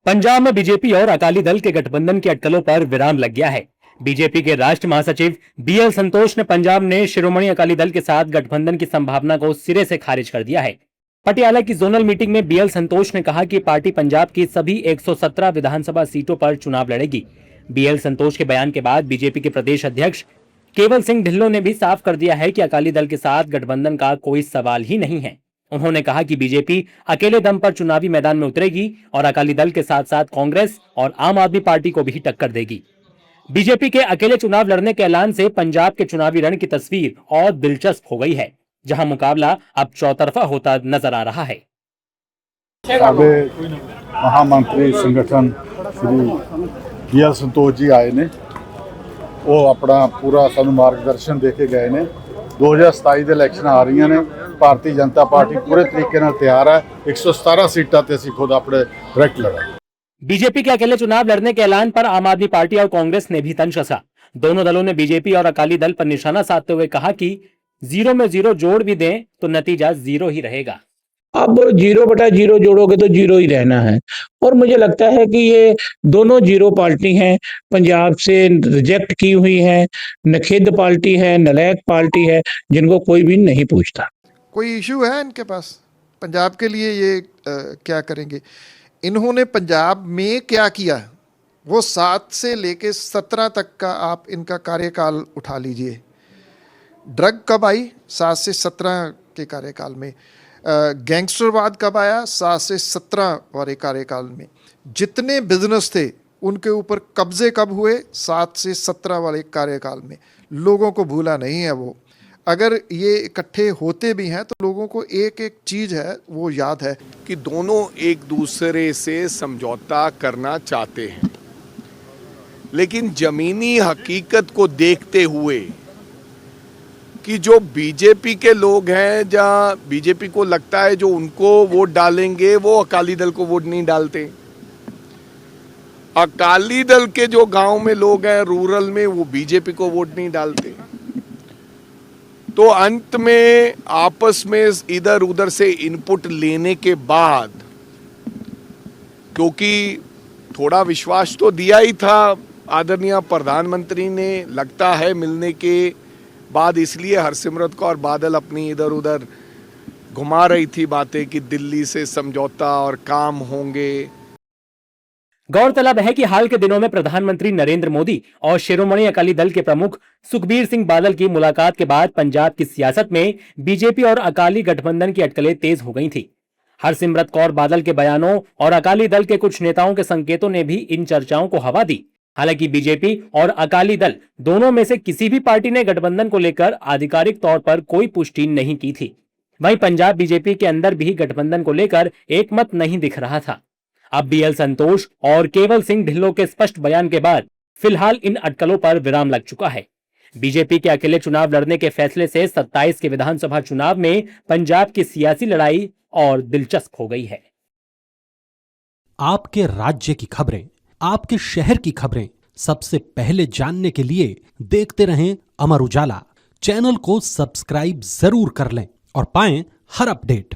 पंजाब में बीजेपी और अकाली दल के गठबंधन की अटकलों पर विराम लग गया है। बीजेपी के राष्ट्रीय महासचिव बीएल संतोष ने पंजाब ने शिरोमणि अकाली दल के साथ गठबंधन की संभावना को सिरे से खारिज कर दिया है। पटियाला की जोनल मीटिंग में बीएल संतोष ने कहा कि पार्टी पंजाब की सभी 117 विधानसभा सीटों पर चुनाव लड़ेगी। बीएल संतोष के बयान के बाद बीजेपी के प्रदेश अध्यक्ष केवल सिंह ढिल्लों ने भी साफ कर दिया है कि अकाली दल के साथ गठबंधन का कोई सवाल ही नहीं है। उन्होंने कहा कि बीजेपी अकेले दम पर चुनावी मैदान में उतरेगी और अकाली दल के साथ साथ कांग्रेस और आम आदमी पार्टी को भी टक्कर देगी। बीजेपी के अकेले चुनाव लड़ने के ऐलान से पंजाब के चुनावी रण की तस्वीर और दिलचस्प हो गई है, जहां मुकाबला अब चौतरफा होता नजर आ रहा है। महामंत्री संगठन श्री बीएल संतोष जी आए ने, वो अपना पूरा सानू मार्गदर्शन दे के गए ने। 2027 ਦੇ इलैक्शन आ रही ने, भारतीय जनता पार्टी पूरे तरीके नाल तैयार है। 117 सीटां ते असीं खुद अपने डायरेक्ट लड़ा। बीजेपी के अकेले चुनाव लड़ने के ऐलान पर आम आदमी पार्टी और कांग्रेस ने भी तंज कसा। दोनों दलों ने बीजेपी और अकाली दल पर निशाना साधते हुए कहा कि 0 में 0 जोड़ भी दें तो नतीजा 0 ही रहेगा। अब 0/0 जोड़ोगे तो 0 ही रहना है। और मुझे लगता है कि ये दोनों 0 पार्टी हैं, पंजाब से रिजेक्ट की हुई है, नखेद पार्टी है, नलायक पार्टी है, जिनको कोई भी नहीं पूछता। कोई इशू है इनके पास पंजाब के लिए? ये क्या करेंगे? इन्होंने पंजाब में क्या किया, वो 7 से लेके 17 तक का आप इनका कार्यकाल उठा लीजिए। ड्रग कब आई? 7 से 17 के कार्यकाल में। गैंगस्टरवाद कब आया? 7 से 17 वाले कार्यकाल में। जितने बिजनेस थे उनके ऊपर कब्जे कब हुए? 7 से 17 वाले कार्यकाल में। लोगों को भूला नहीं है वो। अगर ये इकट्ठे होते भी हैं तो लोगों को एक एक चीज़ है वो याद है कि दोनों एक दूसरे से समझौता करना चाहते हैं, लेकिन ज़मीनी हकीकत को देखते हुए कि जो बीजेपी के लोग हैं, जहाँ बीजेपी को लगता है जो उनको वोट डालेंगे वो अकाली दल को वोट नहीं डालते। अकाली दल के जो गांव में लोग हैं रूरल में, वो बीजेपी को वोट नहीं डालते। तो अंत में आपस में इधर उधर से इनपुट लेने के बाद, क्योंकि थोड़ा विश्वास तो दिया ही था आदरणीय प्रधानमंत्री ने, लगता है मिलने के बाद, इसलिए हरसिमरत कौर बादल अपनी इधर उधर घुमा रही थी बातें कि दिल्ली से समझौता और काम होंगे। गौरतलब है कि हाल के दिनों में प्रधानमंत्री नरेंद्र मोदी और शिरोमणि अकाली दल के प्रमुख सुखबीर सिंह बादल की मुलाकात के बाद पंजाब की सियासत में बीजेपी और अकाली गठबंधन की अटकलें तेज हो गई थी। हरसिमरत कौर बादल के बयानों और अकाली दल के कुछ नेताओं के संकेतों ने भी इन चर्चाओं को हवा दी। हालांकि बीजेपी और अकाली दल दोनों में से किसी भी पार्टी ने गठबंधन को लेकर आधिकारिक तौर पर कोई पुष्टि नहीं की थी। वहीं पंजाब बीजेपी के अंदर भी गठबंधन को लेकर एक मत नहीं दिख रहा था। अब बीएल संतोष और केवल सिंह ढिल्लों के स्पष्ट बयान के बाद फिलहाल इन अटकलों पर विराम लग चुका है। बीजेपी के अकेले चुनाव लड़ने के फैसले से 27 के विधानसभा चुनाव में पंजाब की सियासी लड़ाई और दिलचस्प हो गई है। आपके राज्य की खबरें, आपके शहर की खबरें सबसे पहले जानने के लिए देखते रहें अमर उजाला। चैनल को सब्सक्राइब जरूर कर लें और पाएं हर अपडेट।